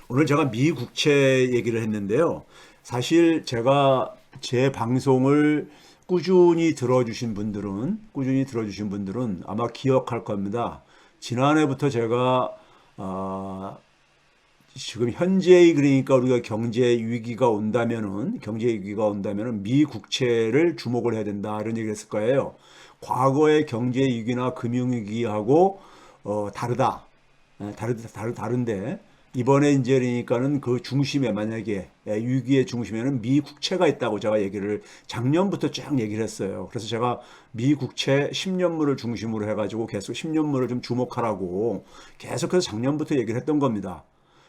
오늘 제가 미국채 얘기를 했는데요. 사실 제가 제 방송을 꾸준히 들어주신 분들은 아마 기억할 겁니다. 지난해부터 제가 어, 지금 현재의 그러니까 우리가 경제 위기가 온다면은 미국채를 주목을 해야 된다 이런 얘기를 했을 거예요. 과거의 경제 위기나 금융 위기하고 다르다. 다른데 이번에 이제 그러니까는 그 중심에 만약에 위기의 중심에는 미국채가 있다고 제가 얘기를 작년부터 쭉 얘기를 했어요. 그래서 제가 미국채 10년물을 중심으로 해가지고 계속 10년물을 좀 주목하라고 계속해서 작년부터 얘기를 했던 겁니다.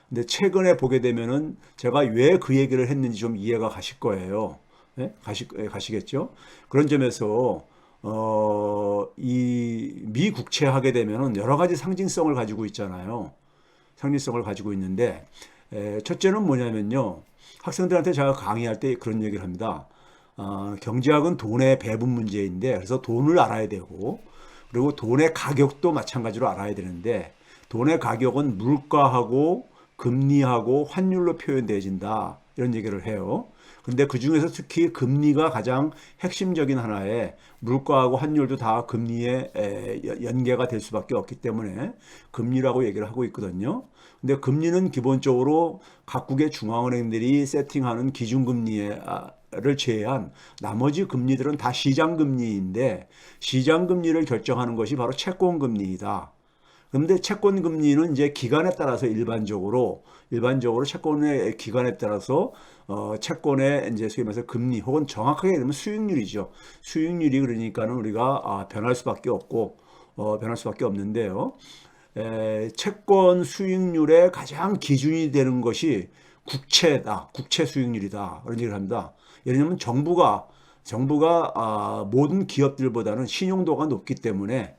근데 최근에 보게 되면은 제가 왜 그 얘기를 했는지 좀 이해가 가실 거예요. 가시겠죠? 그런 점에서 이 미국채 하게 되면은 여러 가지 상징성을 가지고 있잖아요. 상징성을 가지고 있는데 첫째는 뭐냐면요. 학생들한테 제가 강의할 때 그런 얘기를 합니다. 경제학은 돈의 배분 문제인데 그래서 돈을 알아야 되고 그리고 돈의 가격도 마찬가지로 알아야 되는데 돈의 가격은 물가하고 금리하고 환율로 표현되어진다 이런 얘기를 해요. 근데 그 중에서 특히 금리가 가장 핵심적인 하나에 물가하고 환율도 다 금리에 연계가 될 수밖에 없기 때문에 금리라고 얘기를 하고 있거든요. 근데 금리는 기본적으로 각국의 중앙은행들이 세팅하는 기준금리를 제외한 나머지 금리들은 다 시장금리인데 시장금리를 결정하는 것이 바로 채권금리이다. 그런데 채권 금리는 이제 기간에 따라서 일반적으로 채권의 기간에 따라서 채권의 이제 소위 말해서 금리 혹은 정확하게 되면 수익률이죠. 수익률이 그러니까는 우리가 변할 수밖에 없고 변할 수밖에 없는데요. 채권 수익률의 가장 기준이 되는 것이 국채다. 국채 수익률이다. 그런 얘기를 합니다. 예를 들면 정부가 모든 기업들보다는 신용도가 높기 때문에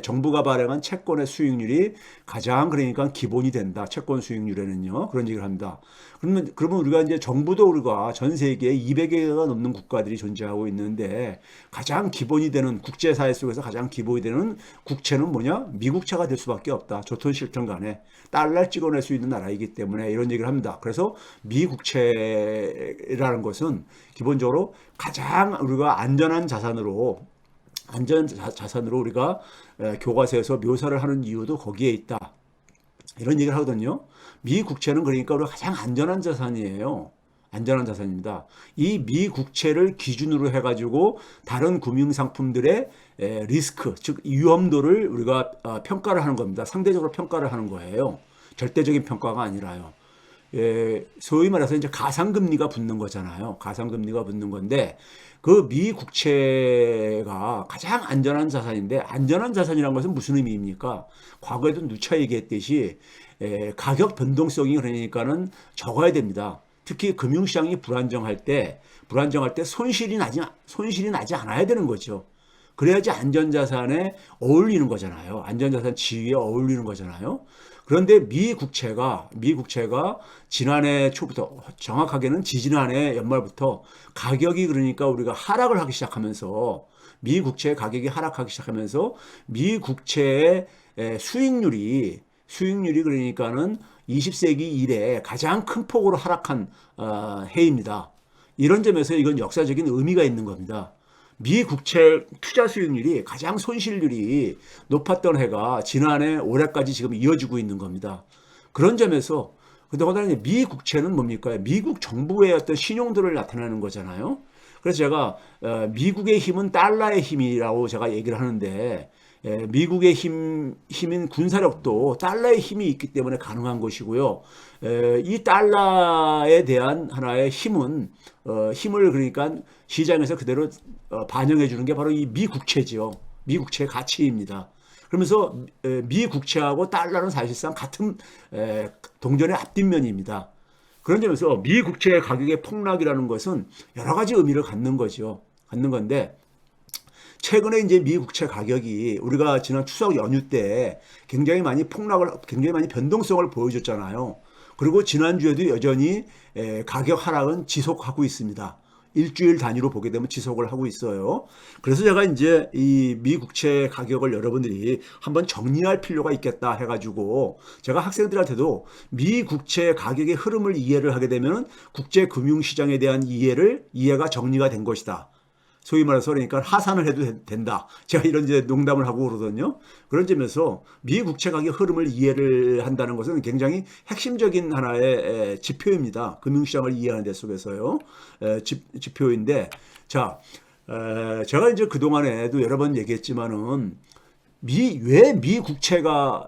정부가 발행한 채권의 수익률이 가장 그러니까 기본이 된다. 채권 수익률에는요. 그런 얘기를 합니다. 그러면 우리가 이제 정부도 우리가 전 세계에 200개가 넘는 국가들이 존재하고 있는데 가장 기본이 되는 국제사회 속에서 가장 기본이 되는 국채는 뭐냐? 미국채가 될 수밖에 없다. 좋든 싫든 간에 달러를 찍어낼 수 있는 나라이기 때문에 이런 얘기를 합니다. 그래서 미국채라는 것은 기본적으로 가장 우리가 안전 자산으로 우리가 교과서에서 묘사를 하는 이유도 거기에 있다. 이런 얘기를 하거든요. 미 국채는 그러니까 우리가 가장 안전한 자산이에요. 안전한 자산입니다. 이 미 국채를 기준으로 해가지고 다른 금융 상품들의 리스크, 즉 위험도를 우리가 평가를 하는 겁니다. 상대적으로 평가를 하는 거예요. 절대적인 평가가 아니라요. 소위 말해서 이제 가상금리가 붙는 거잖아요. 가상금리가 붙는 건데 그 미국채가 가장 안전한 자산인데 안전한 자산이라는 것은 무슨 의미입니까? 과거에도 누차 얘기했듯이 가격 변동성이 그러니까는 적어야 됩니다. 특히 금융시장이 불안정할 때 손실이 나지 않아야 되는 거죠. 그래야지 안전자산에 어울리는 거잖아요. 안전자산 지위에 어울리는 거잖아요. 그런데 미국채가 지난해 초부터 정확하게는 지지난해 연말부터 가격이 그러니까 우리가 하락을 하기 시작하면서 미국채 가격이 하락하기 시작하면서 미국채의 수익률이 그러니까는 20세기 이래 가장 큰 폭으로 하락한 해입니다. 이런 점에서 이건 역사적인 의미가 있는 겁니다. 미 국채 투자 수익률이 가장 손실률이 높았던 해가 지난해 올해까지 지금 이어지고 있는 겁니다. 그런 점에서 더군다나 미 국채는 뭡니까? 미국 정부의 어떤 신용도를 나타내는 거잖아요. 그래서 제가 미국의 힘은 달러의 힘이라고 제가 얘기를 하는데 미국의 힘인 군사력도 달러의 힘이 있기 때문에 가능한 것이고요. 이 달러에 대한 하나의 힘을 그러니까 시장에서 그대로 반영해 주는 게 바로 이 미국채지요. 미국채의 가치입니다. 그러면서 미국채하고 달러는 사실상 같은 동전의 앞뒷면입니다. 그런 점에서 미국채 가격의 폭락이라는 것은 여러 가지 의미를 갖는 거죠. 갖는 건데 최근에 이제 미 국채 가격이 우리가 지난 추석 연휴 때 굉장히 많이 변동성을 보여줬잖아요. 그리고 지난주에도 여전히 가격 하락은 지속하고 있습니다. 일주일 단위로 보게 되면 지속을 하고 있어요. 그래서 제가 이제 이 미 국채 가격을 여러분들이 한번 정리할 필요가 있겠다 해가지고 제가 학생들한테도 미 국채 가격의 흐름을 이해를 하게 되면 국제 금융시장에 대한 이해가 정리가 된 것이다. 소위 말해서 그러니까 하산을 해도 된다. 제가 이런 이제 농담을 하고 그러거든요. 그런 점에서 미 국채 가격 흐름을 이해를 한다는 것은 굉장히 핵심적인 하나의 지표입니다. 금융시장을 이해하는 데 속에서요. 지표인데, 자, 제가 이제 그동안에도 여러 번 얘기했지만은 왜 미 국채가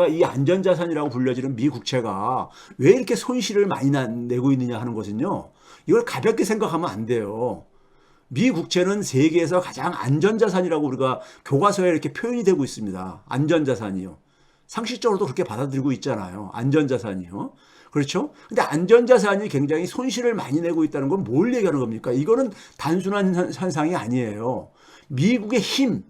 이 안전자산이라고 불려지는 미 국채가 왜 이렇게 손실을 많이 내고 있느냐 하는 것은요. 이걸 가볍게 생각하면 안 돼요. 미 국채는 세계에서 가장 안전자산이라고 우리가 교과서에 이렇게 표현이 되고 있습니다. 안전자산이요. 상식적으로도 그렇게 받아들이고 있잖아요. 안전자산이요. 그렇죠? 근데 안전자산이 굉장히 손실을 많이 내고 있다는 건 뭘 얘기하는 겁니까? 이거는 단순한 현상이 아니에요. 미국의 힘에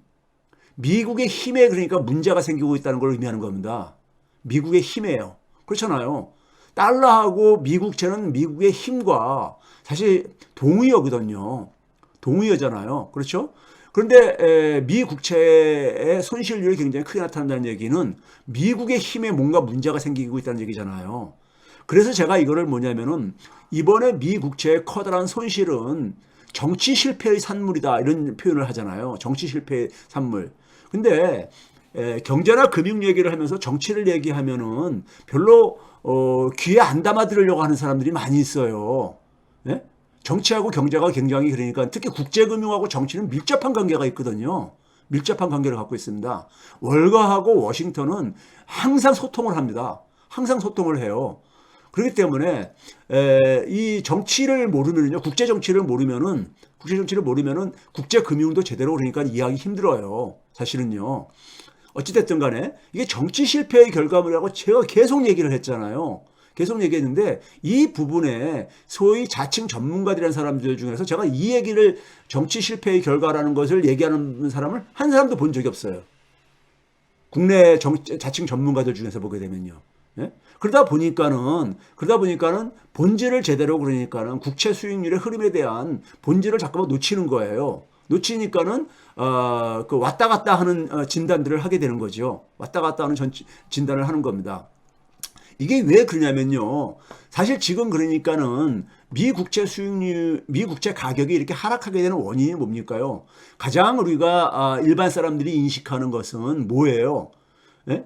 그러니까 문제가 생기고 있다는 걸 의미하는 겁니다. 미국의 힘이에요. 그렇잖아요. 달러하고 미국채는 미국의 힘과 사실 동의어거든요. 동의어잖아요. 그렇죠? 그런데 미 국채의 손실률이 굉장히 크게 나타난다는 얘기는 미국의 힘에 뭔가 문제가 생기고 있다는 얘기잖아요. 그래서 제가 이거를 뭐냐면은 이번에 미 국채의 커다란 손실은 정치 실패의 산물이다 이런 표현을 하잖아요. 정치 실패의 산물. 근데 경제나 금융 얘기를 하면서 정치를 얘기하면은 별로 귀에 안 담아 들으려고 하는 사람들이 많이 있어요. 예? 정치하고 경제가 굉장히 그러니까 특히 국제금융하고 정치는 밀접한 관계가 있거든요. 밀접한 관계를 갖고 있습니다. 월가하고 워싱턴은 항상 소통을 합니다. 항상 소통을 해요. 그렇기 때문에 이 정치를 모르면요, 국제 정치를 모르면은 국제 금융도 제대로 그러니까 이해하기 힘들어요. 사실은요. 어찌됐든 간에 이게 정치 실패의 결과물이라고 제가 계속 얘기를 했잖아요. 계속 얘기했는데 이 부분에 소위 자칭 전문가들이라는 사람들 중에서 제가 이 얘기를 정치 실패의 결과라는 것을 얘기하는 사람을 한 사람도 본 적이 없어요. 국내 자칭 전문가들 중에서 보게 되면요. 예? 그러다 보니까는 본질을 제대로 그러니까는 국채 수익률의 흐름에 대한 본질을 자꾸만 놓치는 거예요. 놓치니까는 그 왔다 갔다 하는 진단들을 하게 되는 거죠. 왔다 갔다 하는 진단을 하는 겁니다. 이게 왜 그러냐면요. 사실 지금 그러니까는 미 국채 가격이 이렇게 하락하게 되는 원인이 뭡니까요? 가장 우리가 일반 사람들이 인식하는 것은 뭐예요? 예?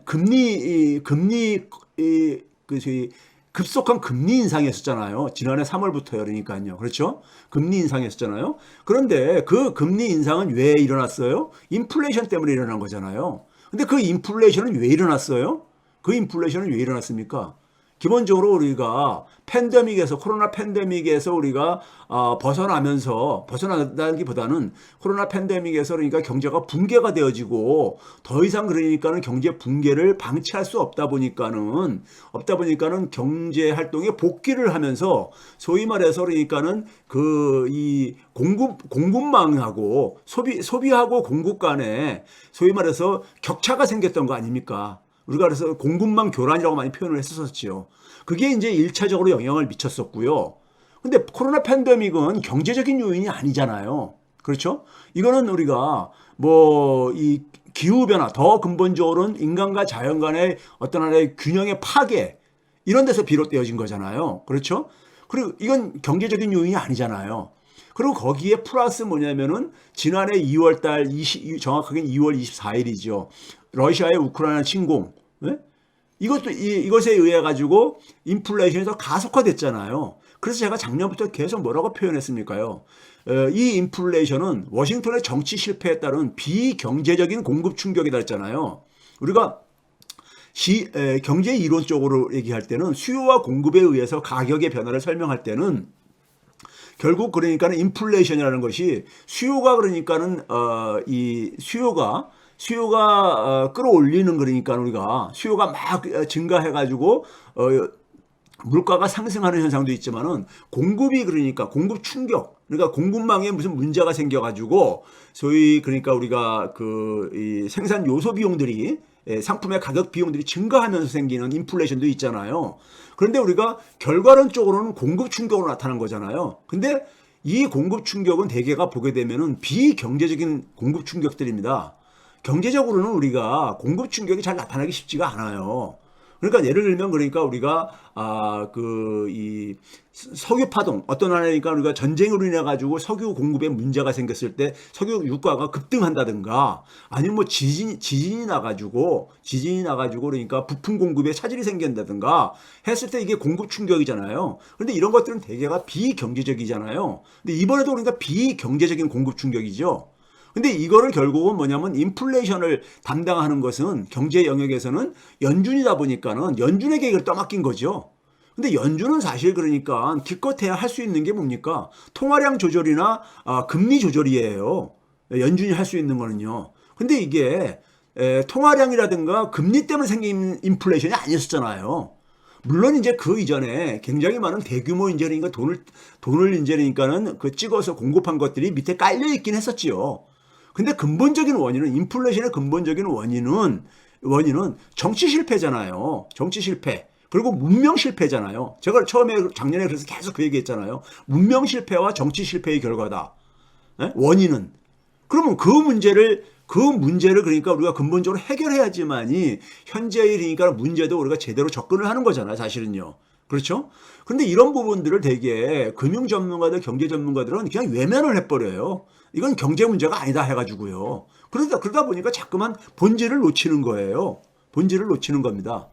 급속한 금리 인상이었잖아요. 지난해 3월부터요. 그러니까요. 그렇죠? 금리 인상이었잖아요. 그런데 그 금리 인상은 왜 일어났어요? 인플레이션 때문에 일어난 거잖아요. 근데 그 인플레이션은 왜 일어났어요? 그 인플레이션은 왜 일어났습니까? 기본적으로 우리가 코로나 팬데믹에서 우리가 벗어나다기보다는 코로나 팬데믹에서 그러니까 경제가 붕괴가 되어지고 더 이상 그러니까는 경제 붕괴를 방치할 수 없다 보니까는 경제 활동에 복귀를 하면서 소위 말해서 그러니까는 그 이 공급망하고 소비하고 공급 간에 소위 말해서 격차가 생겼던 거 아닙니까? 우리가 그래서 공급망 교란이라고 많이 표현을 했었지요. 그게 이제 1차적으로 영향을 미쳤었고요. 근데 코로나 팬데믹은 경제적인 요인이 아니잖아요. 그렇죠? 이거는 우리가 이 기후변화, 더 근본적으로는 인간과 자연 간의 어떤 하나의 균형의 파괴, 이런 데서 비롯되어진 거잖아요. 그렇죠? 그리고 이건 경제적인 요인이 아니잖아요. 그리고 거기에 플러스 뭐냐면은 지난해 2월달, 정확하게는 2월 24일이죠. 러시아의 우크라이나 침공. 네? 이것에 의해 가지고 인플레이션이 더 가속화됐잖아요. 그래서 제가 작년부터 계속 뭐라고 표현했습니까요? 이 인플레이션은 워싱턴의 정치 실패에 따른 비경제적인 공급 충격이다 했잖아요. 우리가 경제 이론적으로 얘기할 때는 수요와 공급에 의해서 가격의 변화를 설명할 때는 결국 그러니까는 인플레이션이라는 것이 수요가 그러니까는 수요가 끌어올리는 그러니까 우리가 수요가 막 증가해가지고 물가가 상승하는 현상도 있지만은 공급이 그러니까 공급 충격, 그러니까 공급망에 무슨 문제가 생겨가지고 소위 그러니까 우리가 이 생산 요소 비용들이 상품의 가격 비용들이 증가하면서 생기는 인플레이션도 있잖아요. 그런데 우리가 결과론적으로는 공급 충격으로 나타난 거잖아요. 근데 이 공급 충격은 대개가 보게 되면은 비경제적인 공급 충격들입니다. 경제적으로는 우리가 공급 충격이 잘 나타나기 쉽지가 않아요. 그러니까 예를 들면 그러니까 우리가 그 이 석유 파동 어떤 하나니까 우리가 전쟁으로 인해 가지고 석유 공급에 문제가 생겼을 때 석유 유가가 급등한다든가 아니면 뭐 지진이 나가지고 그러니까 부품 공급에 차질이 생긴다든가 했을 때 이게 공급 충격이잖아요. 그런데 이런 것들은 대개가 비경제적이잖아요. 근데 이번에도 그러니까 비경제적인 공급 충격이죠. 근데 이거를 결국은 뭐냐면 인플레이션을 담당하는 것은 경제 영역에서는 연준이다 보니까는 연준에게 이걸 떠맡긴 거죠. 근데 연준은 사실 그러니까 기껏해야 할 수 있는 게 뭡니까? 통화량 조절이나 금리 조절이에요. 연준이 할 수 있는 거는요. 근데 이게 통화량이라든가 금리 때문에 생긴 인플레이션이 아니었잖아요. 물론 이제 그 이전에 굉장히 많은 대규모 인재니까 돈을 인재니까는 그 찍어서 공급한 것들이 밑에 깔려 있긴 했었지요. 근데 근본적인 원인은 인플레이션의 근본적인 원인은 정치 실패잖아요. 정치 실패. 그리고 문명 실패잖아요. 제가 처음에 작년에 그래서 계속 그 얘기했잖아요. 문명 실패와 정치 실패의 결과다. 원인은. 그러면 그 문제를 그러니까 우리가 근본적으로 해결해야지만이 현재의 그러니까 문제도 우리가 제대로 접근을 하는 거잖아요. 사실은요. 그렇죠? 그런데 이런 부분들을 되게 금융 전문가들, 경제 전문가들은 그냥 외면을 해버려요. 이건 경제 문제가 아니다 해가지고요. 그러다 보니까 자꾸만 본질을 놓치는 거예요. 본질을 놓치는 겁니다.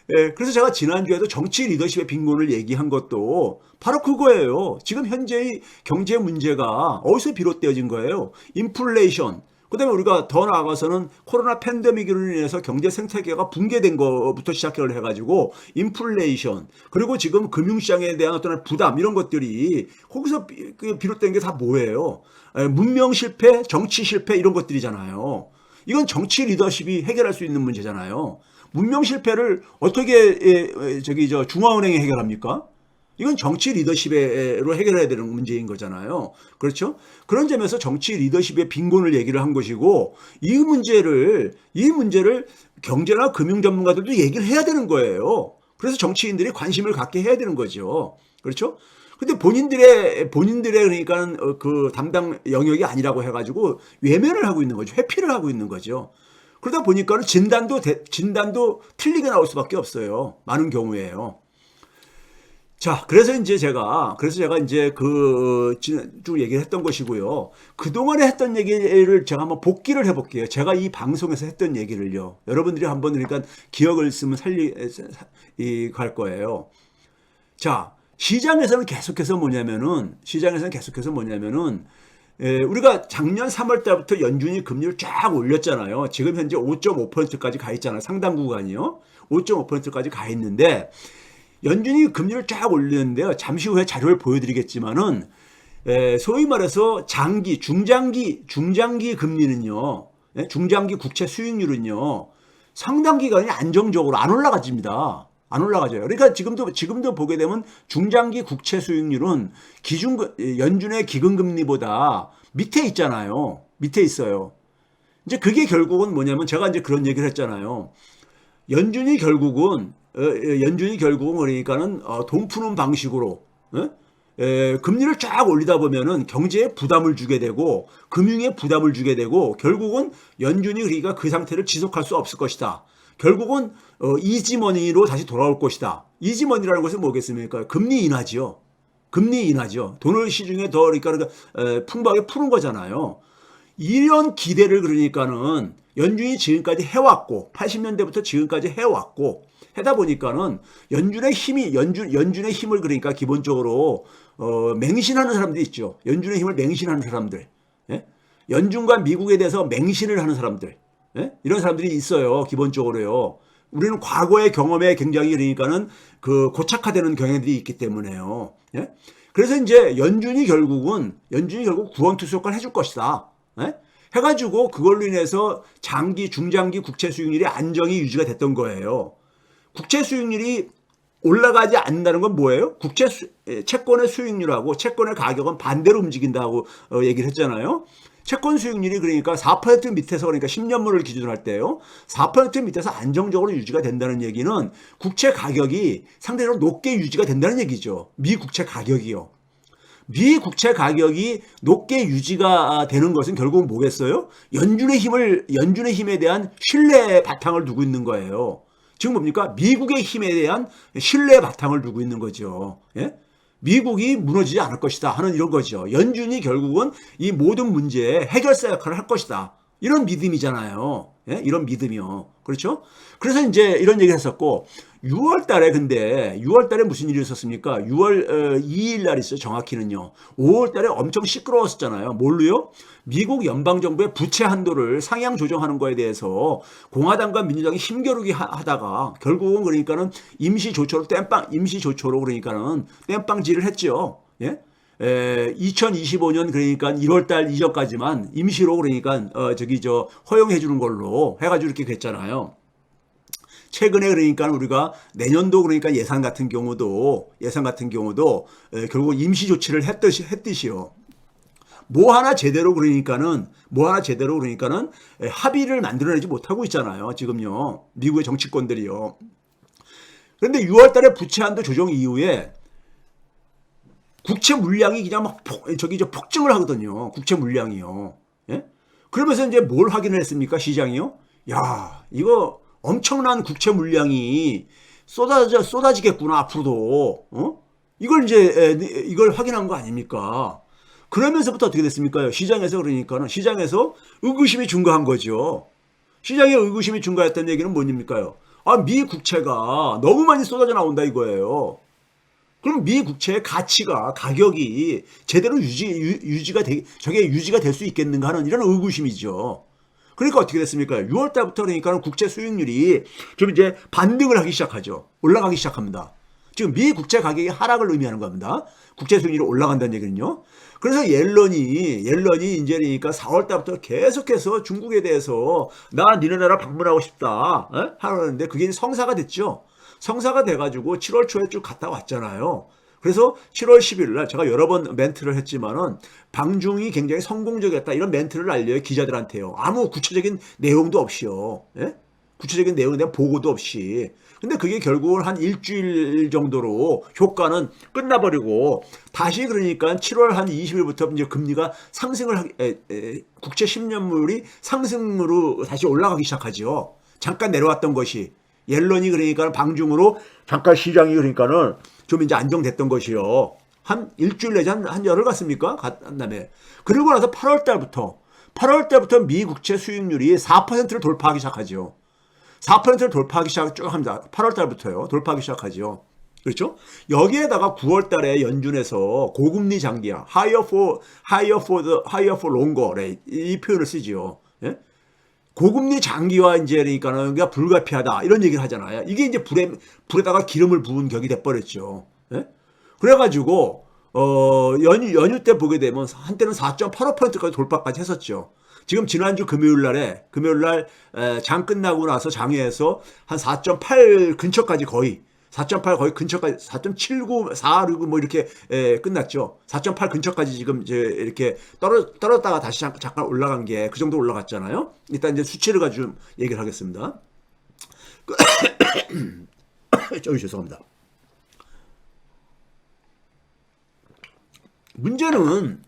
그래서 제가 지난주에도 정치 리더십의 빈곤을 얘기한 것도 바로 그거예요. 지금 현재의 경제 문제가 어디서 비롯되어진 거예요? 인플레이션. 그다음에 우리가 더 나아가서는 코로나 팬데믹으로 인해서 경제 생태계가 붕괴된 것부터 시작을 해가지고 인플레이션 그리고 지금 금융시장에 대한 어떤 부담 이런 것들이 거기서 비롯된 게 다 뭐예요? 문명 실패, 정치 실패 이런 것들이잖아요. 이건 정치 리더십이 해결할 수 있는 문제잖아요. 문명 실패를 어떻게 중앙은행이 해결합니까? 이건 정치 리더십으로 해결해야 되는 문제인 거잖아요. 그렇죠? 그런 점에서 정치 리더십의 빈곤을 얘기를 한 것이고 이 문제를 경제나 금융 전문가들도 얘기를 해야 되는 거예요. 그래서 정치인들이 관심을 갖게 해야 되는 거죠. 그렇죠? 근데 본인들의 그러니까 그 담당 영역이 아니라고 해가지고 외면을 하고 있는 거죠. 회피를 하고 있는 거죠. 그러다 보니까 진단도 틀리게 나올 수밖에 없어요. 많은 경우에요. 자, 그래서 제가 이제 쭉 얘기를 했던 것이고요. 그동안에 했던 얘기를 제가 한번 복기를 해볼게요. 제가 이 방송에서 했던 얘기를요. 여러분들이 한번 그러니까 기억을 쓰면 갈 거예요. 자, 시장에서는 계속해서 뭐냐면은 우리가 작년 3월 달부터 연준이 금리를 쫙 올렸잖아요. 지금 현재 5.5%까지 가 있잖아요. 상당 구간이요. 5.5%까지 가 있는데 연준이 금리를 쫙 올리는데요. 잠시 후에 자료를 보여드리겠지만은 소위 말해서 중장기 금리는요. 중장기 국채 수익률은요. 상당 기간이 안정적으로 안 올라가집니다. 안 올라가져요. 그러니까 지금도 보게 되면 중장기 국채 수익률은 연준의 기금금리보다 밑에 있잖아요. 밑에 있어요. 이제 그게 결국은 뭐냐면 제가 이제 그런 얘기를 했잖아요. 연준이 결국은 그러니까는 돈 푸는 방식으로 금리를 쫙 올리다 보면은 경제에 부담을 주게 되고 금융에 부담을 주게 되고 결국은 연준이 그러니까 그 상태를 지속할 수 없을 것이다. 결국은 이지머니로 다시 돌아올 것이다. 이지머니라는 것은 뭐겠습니까? 금리 인하죠. 돈을 시중에 더 그러니까 풍부하게 푸는 거잖아요. 이런 기대를 그러니까는 연준이 지금까지 해왔고 80년대부터 지금까지 해왔고 하다 보니까는 연준의 힘을 그러니까 기본적으로 맹신하는 사람들이 있죠. 연준의 힘을 맹신하는 사람들, 연준과 미국에 대해서 맹신을 하는 사람들, 이런 사람들이 있어요. 기본적으로요. 우리는 과거의 경험에 굉장히 그러니까는 그 고착화되는 경향들이 있기 때문에요. 그래서 이제 연준이 결국 구원투수 역할을 해줄 것이다. 해가지고 그걸로 인해서 중장기 국채 수익률이 안정이 유지가 됐던 거예요. 국채 수익률이 올라가지 않는다는 건 뭐예요? 채권의 수익률하고 채권의 가격은 반대로 움직인다고 얘기를 했잖아요. 채권 수익률이 그러니까 4% 밑에서 그러니까 10년물을 기준으로 할 때요. 4% 밑에서 안정적으로 유지가 된다는 얘기는 국채 가격이 상대적으로 높게 유지가 된다는 얘기죠. 미 국채 가격이요. 미 국채 가격이 높게 유지가 되는 것은 결국은 뭐겠어요? 연준의 힘에 대한 신뢰 바탕을 두고 있는 거예요. 지금 뭡니까? 미국의 힘에 대한 신뢰 바탕을 두고 있는 거죠. 예? 미국이 무너지지 않을 것이다 하는 이런 거죠. 연준이 결국은 이 모든 문제의 해결사 역할을 할 것이다. 이런 믿음이잖아요. 예? 이런 믿음이요. 그렇죠? 그래서 이제 이런 얘기를 했었고, 6월 달에 근데, 6월 달에 무슨 일이 있었습니까? 6월 2일 날 있어요. 정확히는요. 5월 달에 엄청 시끄러웠었잖아요. 뭘로요? 미국 연방정부의 부채 한도를 상향 조정하는 거에 대해서 공화당과 민주당이 힘겨루기 하다가 결국은 그러니까는 임시 조처로 그러니까는 땜빵질을 했죠. 예? 2025년 그러니까 1월 달 이전까지만 임시로 그러니까 허용해 주는 걸로 해가지고 이렇게 됐잖아요. 최근에 그러니까 우리가 내년도 그러니까 예산 같은 경우도 결국 임시 조치를 했듯이요. 뭐 하나 제대로 그러니까는 합의를 만들어내지 못하고 있잖아요. 지금요. 미국의 정치권들이요. 그런데 6월 달에 부채 한도 조정 이후에 국채 물량이 그냥 막 폭증을 하거든요. 국채 물량이요. 예? 그러면서 이제 뭘 확인을 했습니까? 시장이요? 야, 이거 엄청난 국채 물량이 쏟아지겠구나, 앞으로도. 이걸 확인한 거 아닙니까? 그러면서부터 어떻게 됐습니까? 시장에서 의구심이 증가한 거죠. 시장의 의구심이 증가했다는 얘기는 뭔입니까요? 미 국채가 너무 많이 쏟아져 나온다 이거예요. 그럼 미 국채의 가격이 제대로 유지가 될 수 있겠는가 하는 이런 의구심이죠. 그러니까 어떻게 됐습니까? 6월 달부터 그러니까 국채 수익률이 좀 이제 반등을 하기 시작하죠. 올라가기 시작합니다. 지금 미 국채 가격이 하락을 의미하는 겁니다. 국채 수익률이 올라간다는 얘기는요. 그래서 옐런이 이제 그러니까 4월 달부터 계속해서 중국에 대해서 나 니네 나라 방문하고 싶다 하는데 그게 성사가 됐죠. 성사가 돼가지고 7월 초에 쭉 갔다 왔잖아요. 그래서 7월 10일 날 제가 여러 번 멘트를 했지만은 방중이 굉장히 성공적이었다 이런 멘트를 알려요 기자들한테요. 아무 구체적인 내용도 없이요. 예? 구체적인 내용에 대한 보고도 없이. 근데 그게 결국은 한 일주일 정도로 효과는 끝나버리고 다시 그러니까 7월 한 20일부터 이제 금리가 국채 10년물이 상승으로 다시 올라가기 시작하죠. 잠깐 내려왔던 것이 옐런이 그러니까 방중으로 잠깐 시장이 그러니까는 좀 이제 안정됐던 것이요. 한 일주일 내지 한 열흘 갔습니까? 간 다음에. 그리고 나서 8월 달부터 미 국채 수익률이 4%를 돌파하기 시작하죠. 4%를 돌파하기 시작합니다. 8월 달부터요. 돌파하기 시작하죠. 그렇죠? 여기에다가 9월 달에 연준에서 고금리 장기화, higher for longer rate 이 표현을 쓰지요. 예? 고금리 장기화 이제 그러니까는 불가피하다 이런 얘기를 하잖아요. 이게 이제 불에다가 기름을 부은 격이 돼버렸죠. 예? 그래가지고 연휴 때 보게 되면 한때는 4.85%까지 돌파까지 했었죠. 지금 지난주 금요일 날 장 끝나고 나서 장외에서 한 4.8 근처까지 거의 4.79, 4그리고 뭐 이렇게 끝났죠. 4.8 근처까지 지금 이제 이렇게 떨어졌다가 다시 잠깐 올라간 게 그 정도 올라갔잖아요. 일단 이제 수치를 가지고 얘기를 하겠습니다. 죄송합니다. 문제는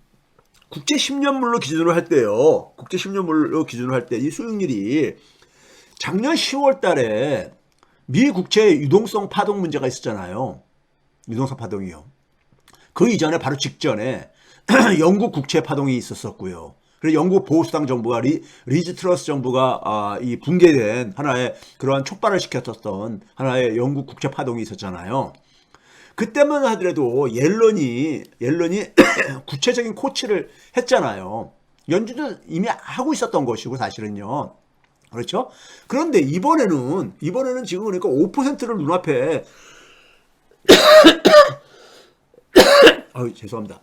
국채 10년물로 기준으로 할 때요. 국채 10년물로 기준으로 할 때 이 수익률이 작년 10월 달에 미 국채 유동성 파동 문제가 있었잖아요. 유동성 파동이요. 그 이전에 바로 직전에 영국 국채 파동이 있었었고요. 그래서 영국 보수당 정부가 리즈 트러스 정부가 이 붕괴된 하나의 그러한 촉발을 시켰었던 하나의 영국 국채 파동이 있었잖아요. 그때만 하더라도 옐런이 구체적인 코치를 했잖아요. 연준도 이미 하고 있었던 것이고 사실은요. 그렇죠? 그런데 이번에는 지금 그러니까 5%를 눈앞에 죄송합니다.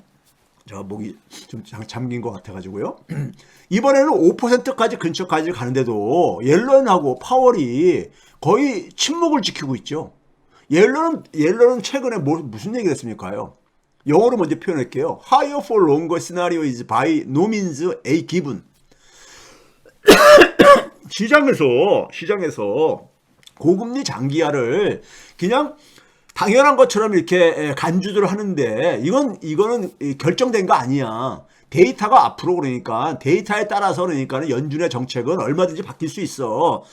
제가 목이 좀 잠긴 것 같아가지고요. 이번에는 5%까지 근처까지 가는데도 옐런하고 파월이 거의 침묵을 지키고 있죠. 옐런은 최근에 무슨 얘기를 했습니까요? 영어로 먼저 표현할게요. Higher for longer scenario is by no means a given. 시장에서 고금리 장기화를 그냥 당연한 것처럼 이렇게 간주를 하는데 이거는 결정된 거 아니야. 데이터가 앞으로 그러니까 데이터에 따라서 그러니까 연준의 정책은 얼마든지 바뀔 수 있어.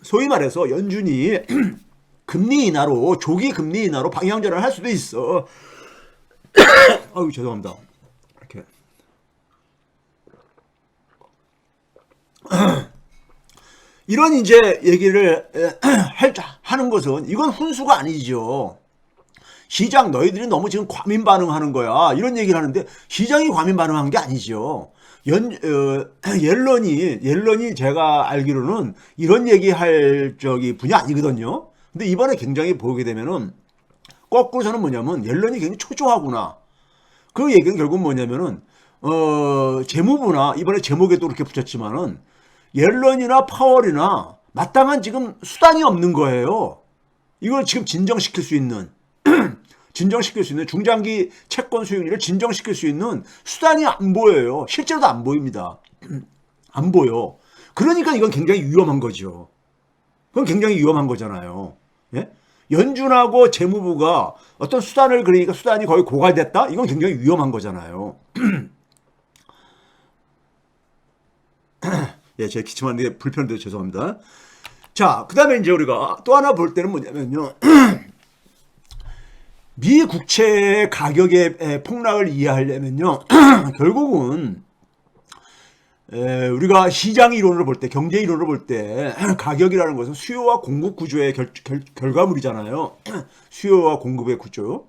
소위 말해서 연준이 금리 인하로 조기 금리 인하로 방향 전환을 할 수도 있어. 아유 죄송합니다. 이렇게 이런 이제 얘기를 하는 것은 이건 훈수가 아니죠. 시장 너희들이 너무 지금 과민 반응하는 거야. 이런 얘기를 하는데 시장이 과민 반응한 게 아니죠. 옐런이 제가 알기로는 이런 얘기할 분이 아니거든요. 근데 이번에 굉장히 보게 되면은 거꾸로 저는 뭐냐면 옐런이 굉장히 초조하구나. 그 얘기는 결국 뭐냐면은 재무부나 이번에 제목에도 그렇게 붙였지만은 옐런이나 파월이나 마땅한 지금 수단이 없는 거예요. 이걸 지금 진정시킬 수 있는 중장기 채권 수익률을 진정시킬 수 있는 수단이 안 보여요. 실제로도 안 보입니다. 안 보여. 그러니까 이건 굉장히 위험한 거죠. 그건 굉장히 위험한 거잖아요. 예? 연준하고 재무부가 어떤 수단을 그러니까 수단이 거의 고갈됐다? 이건 굉장히 위험한 거잖아요. 예, 제가 기침하는데 불편해도 죄송합니다. 자, 그 다음에 이제 우리가 또 하나 볼 때는 뭐냐면요. 미 국채 가격의 폭락을 이해하려면요. 결국은 우리가 시장 이론으로 볼 때, 경제 이론으로 볼 때 가격이라는 것은 수요와 공급 구조의 결과물이잖아요. 수요와 공급의 구조.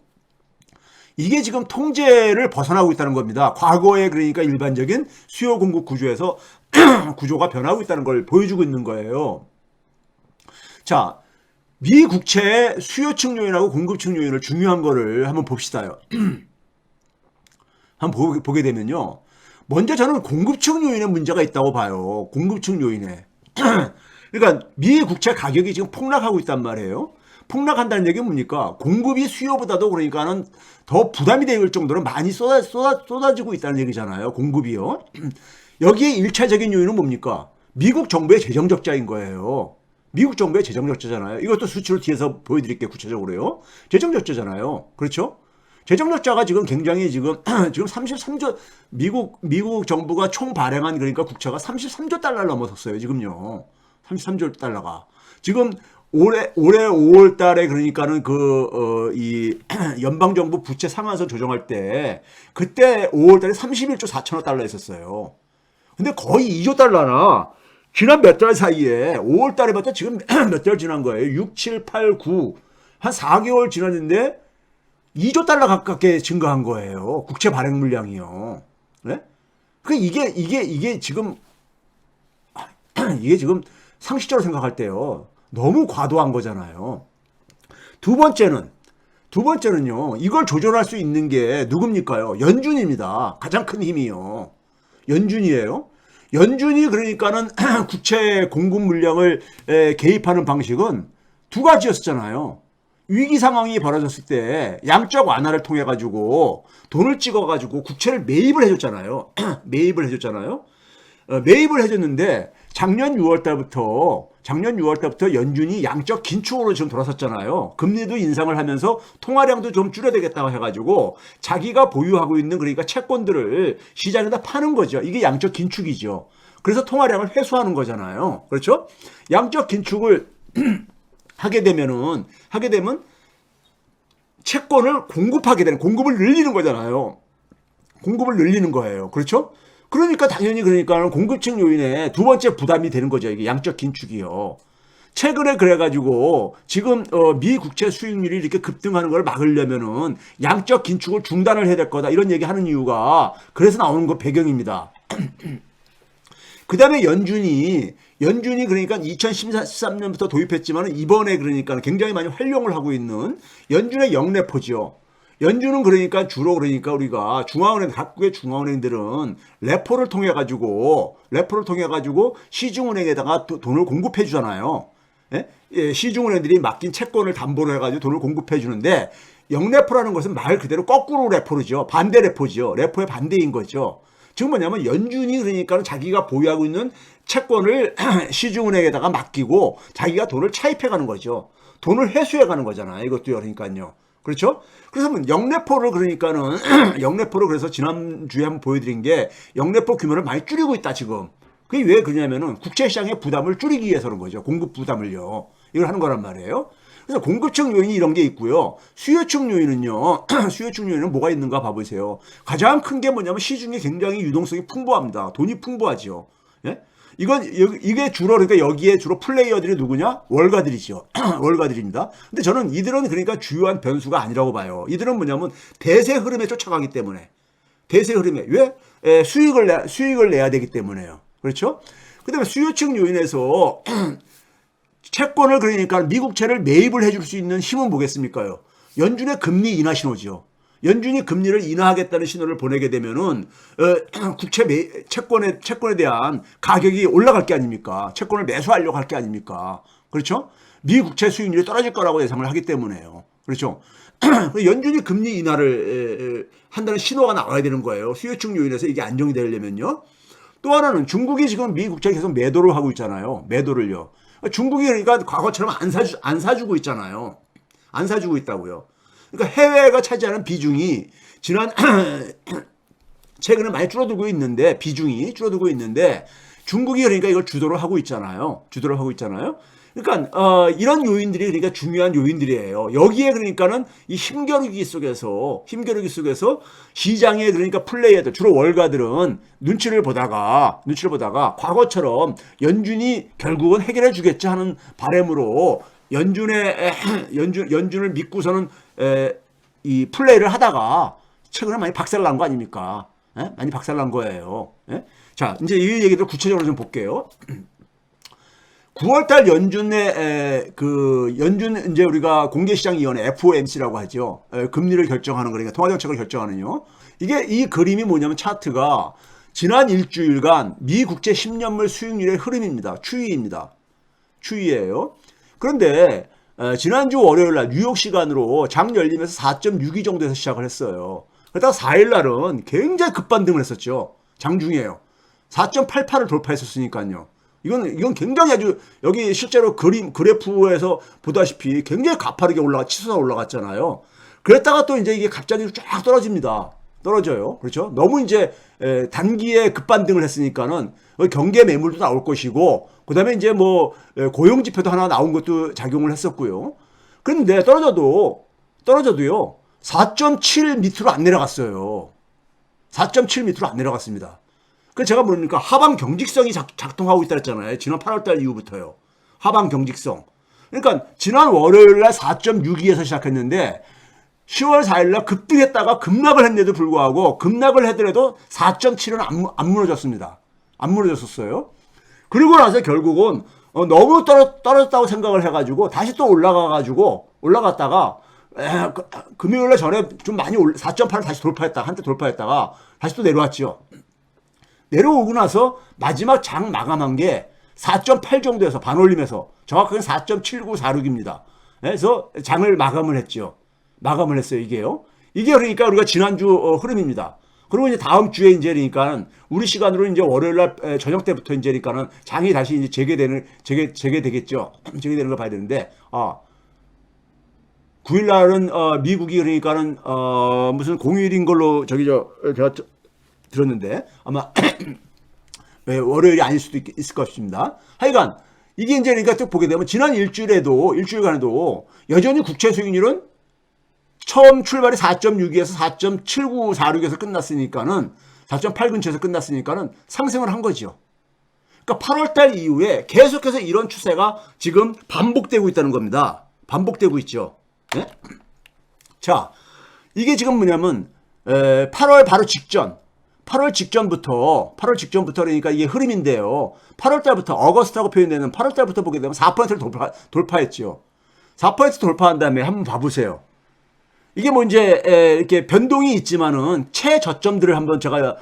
이게 지금 통제를 벗어나고 있다는 겁니다. 과거에 그러니까 일반적인 수요 공급 구조에서 구조가 변하고 있다는 걸 보여주고 있는 거예요. 자, 미 국채의 수요층 요인하고 공급층 요인을 중요한 거를 한번 봅시다요. 한번 보게 되면요. 먼저 저는 공급층 요인에 문제가 있다고 봐요. 공급층 요인에. 그러니까 미 국채 가격이 지금 폭락하고 있단 말이에요. 폭락한다는 얘기는 뭡니까? 공급이 수요보다도 그러니까는 더 부담이 될 정도로 많이 쏟아지고 있다는 얘기잖아요. 공급이요. 여기에 1차적인 요인은 뭡니까? 미국 정부의 재정 적자인 거예요. 미국 정부의 재정 적자잖아요. 이것도 수치로 뒤에서 보여드릴게요. 구체적으로요. 재정 적자잖아요. 그렇죠? 재정 적자가 지금 굉장히 지금 33조 미국 정부가 총 발행한 그러니까 국채가 33조 달러를 넘어섰어요. 지금요. 33조 달러가. 지금 올해 5월 달에 그러니까는 이 연방정부 부채 상한선 조정할 때 그때 5월 달에 31조 4천억 달러 했었어요. 근데 거의 2조 달러나 지난 몇 달 사이에 5월 달에 봤자 지금 몇 달 지난 거예요. 6, 7, 8, 9 한 4개월 지났는데 2조 달러 가깝게 증가한 거예요. 국채 발행 물량이요. 네? 그 이게 지금 상식적으로 생각할 때요. 너무 과도한 거잖아요. 두 번째는요. 이걸 조절할 수 있는 게 누굽니까요? 연준입니다. 가장 큰 힘이요. 연준이에요. 연준이 그러니까는 국채 공급 물량을 개입하는 방식은 두 가지였잖아요. 위기 상황이 벌어졌을 때 양적 완화를 통해 가지고 돈을 찍어 가지고 국채를 매입을 해줬잖아요. 매입을 해줬는데 작년 6월 달부터 연준이 양적 긴축으로 지금 돌아섰잖아요. 금리도 인상을 하면서 통화량도 좀 줄여야 되겠다고 해가지고 자기가 보유하고 있는 그러니까 채권들을 시장에다 파는 거죠. 이게 양적 긴축이죠. 그래서 통화량을 회수하는 거잖아요. 그렇죠? 양적 긴축을 하게 되면 채권을 공급을 늘리는 거잖아요. 공급을 늘리는 거예요. 그렇죠? 그러니까 당연히 공급층 요인에 두 번째 부담이 되는 거죠. 이게 양적 긴축이요. 최근에 그래가지고 지금 미 국채 수익률이 이렇게 급등하는 걸 막으려면은 양적 긴축을 중단을 해야 될 거다. 이런 얘기 하는 이유가 그래서 나오는 거 배경입니다. 그 다음에 연준이 그러니까 2013년부터 도입했지만 이번에 그러니까 굉장히 많이 활용을 하고 있는 연준의 영레포죠. 연준은 그러니까 주로 우리가 각국의 중앙은행들은 레포를 통해 가지고 시중은행에다가 돈을 공급해 주잖아요. 예? 시중은행들이 맡긴 채권을 담보로 해가지고 돈을 공급해 주는데 영레포라는 것은 말 그대로 거꾸로 레포죠. 반대 레포죠. 레포의 반대인 거죠. 지금 뭐냐면 연준이 그러니까 자기가 보유하고 있는 채권을 시중은행에다가 맡기고 자기가 돈을 차입해 가는 거죠. 돈을 회수해 가는 거잖아요. 이것도요. 그러니까요. 그렇죠? 그래서 영래포를 그러니까는 영래포를 그래서 지난주에 한번 보여드린 게 영래포 규모를 많이 줄이고 있다 지금. 그게 왜 그러냐면은 국제시장의 부담을 줄이기 위해서 그런 거죠. 공급 부담을요. 이걸 하는 거란 말이에요. 그래서 공급층 요인이 이런 게 있고요. 수요층 요인은요. 수요층 요인은 뭐가 있는가 봐보세요. 가장 큰 게 뭐냐면 시중에 굉장히 유동성이 풍부합니다. 돈이 풍부하죠. 예? 이게 주로 그러니까 여기에 주로 플레이어들이 누구냐? 월가들이죠. 월가들입니다. 근데 저는 이들은 그러니까 주요한 변수가 아니라고 봐요. 이들은 뭐냐면 대세 흐름에 쫓아가기 때문에. 대세 흐름에. 왜? 수익을 내야 되기 때문에요. 그렇죠? 그 다음에 수요층 요인에서 채권을 그러니까 미국채를 매입을 해줄 수 있는 힘은 뭐겠습니까요? 연준의 금리 인하 신호죠. 연준이 금리를 인하하겠다는 신호를 보내게 되면은 채권에 대한 가격이 올라갈 게 아닙니까? 채권을 매수하려고 할 게 아닙니까? 그렇죠? 미국채 수익률이 떨어질 거라고 예상을 하기 때문에요. 그렇죠? 연준이 금리 인하를 한다는 신호가 나와야 되는 거예요. 수요층 요인에서 이게 안정이 되려면요. 또 하나는 중국이 지금 미국채 계속 매도를 하고 있잖아요. 매도를요. 중국이 그러니까 과거처럼 안 사주고 있잖아요. 안 사주고 있다고요. 그러니까 해외가 차지하는 비중이 최근에 많이 줄어들고 있는데 비중이 줄어들고 있는데 중국이 그러니까 이걸 주도를 하고 있잖아요. 그러니까 이런 요인들이 그러니까 중요한 요인들이에요. 여기에 그러니까는 이 힘겨루기 속에서 시장에 그러니까 플레이어들 주로 월가들은 눈치를 보다가 과거처럼 연준이 결국은 해결해 주겠지 하는 바람으로 연준을 믿고서는 이 플레이를 하다가 최근에 많이 박살난 거 아닙니까? 예? 많이 박살난 거예요. 예? 자, 이제 이 얘기를 구체적으로 좀 볼게요. 9월달 연준 이제 우리가 공개시장위원회 FOMC라고 하죠. 금리를 결정하는 거니까 통화정책을 결정하는요. 이게 이 그림이 뭐냐면 차트가 지난 일주일간 미 국채 10년물 수익률의 흐름입니다. 추이예요. 그런데 지난주 월요일 날 뉴욕 시간으로 장 열리면서 4.62 정도에서 시작을 했어요. 그러다가 4일 날은 굉장히 급반등을 했었죠. 장중이에요. 4.88을 돌파했었으니까요. 이건 굉장히 아주 여기 실제로 그래프에서 보다시피 굉장히 가파르게 치솟아 올라갔잖아요. 그랬다가 또 이제 이게 갑자기 쫙 떨어져요. 그렇죠? 너무 이제 단기에 급반등을 했으니까는 경계 매물도 나올 것이고, 그 다음에 이제 뭐 고용 지표도 하나 나온 것도 작용을 했었고요. 그런데 떨어져도요 4.7 밑으로 안 내려갔어요. 4.7 밑으로 안 내려갔습니다. 그 제가 모르니까 하방 경직성이 작동하고 있다 했잖아요. 지난 8월달 이후부터요. 하방 경직성. 그러니까 지난 월요일날 4.62에서 시작했는데 10월 4일날 급등했다가 급락을 했는데도 불구하고 급락을 하더라도 4.7은 안 무너졌습니다. 안 무너졌었어요. 그리고 나서 결국은 너무 떨어졌다고 생각을 해가지고 다시 또 올라갔다가 금요일날 전에 좀 많이 4.8을 다시 한때 돌파했다가 다시 또 내려왔죠. 내려오고 나서 마지막 장 마감한 게 4.8 정도에서 반올림에서 정확하게 4.7946입니다. 그래서 장을 마감을 했죠. 마감을 했어요, 이게요. 이게 그러니까 우리가 지난주 흐름입니다. 그리고 이제 다음 주에 이제 그러니까는 우리 시간으로 이제 월요일 날 저녁 때부터 이제 그러니까는 장이 다시 이제 재개되겠죠. 재개되는 걸 봐야 되는데 9일 날은 미국이 그러니까는 무슨 공휴일인 걸로 제가 들었는데 아마 월요일이 아닐 수도 있을 것입니다. 하여간 이게 이제 그러니까 또 보게 되면 지난 일주일간에도 여전히 국채 수익률은 처음 출발이 4.62에서 4.7946에서 끝났으니까는 4.8 근처에서 끝났으니까는 상승을 한 거죠. 그러니까 8월달 이후에 계속해서 이런 추세가 지금 반복되고 있다는 겁니다. 반복되고 있죠. 네? 자, 이게 지금 뭐냐면 8월 바로 직전 8월 직전부터 그러니까 이게 흐름인데요. 8월 달부터 어거스트라고 표현되는 8월 달부터 보게 되면 4%를 돌파했죠. 4% 돌파한 다음에 한번 봐보세요. 이게 뭐 이제 이렇게 변동이 있지만은 최저점들을 한번 제가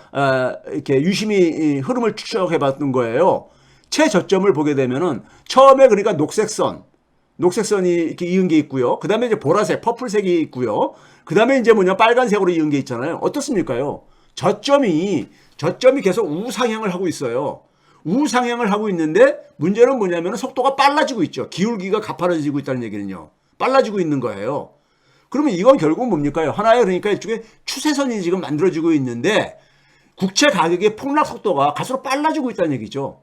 이렇게 유심히 흐름을 추적해 봤던 거예요. 최저점을 보게 되면은 처음에 그러니까 녹색선이 이렇게 이은 게 있고요. 그 다음에 이제 보라색, 퍼플색이 있고요. 그 다음에 이제 빨간색으로 이은 게 있잖아요. 어떻습니까요? 저점이 저점이 계속 우상향을 하고 있어요. 우상향을 하고 있는데 문제는 뭐냐면 속도가 빨라지고 있죠. 기울기가 가파라지고 있다는 얘기는요. 빨라지고 있는 거예요. 그러면 이건 결국은 뭡니까요? 하나의 그러니까 일종의 추세선이 지금 만들어지고 있는데 국채 가격의 폭락 속도가 갈수록 빨라지고 있다는 얘기죠.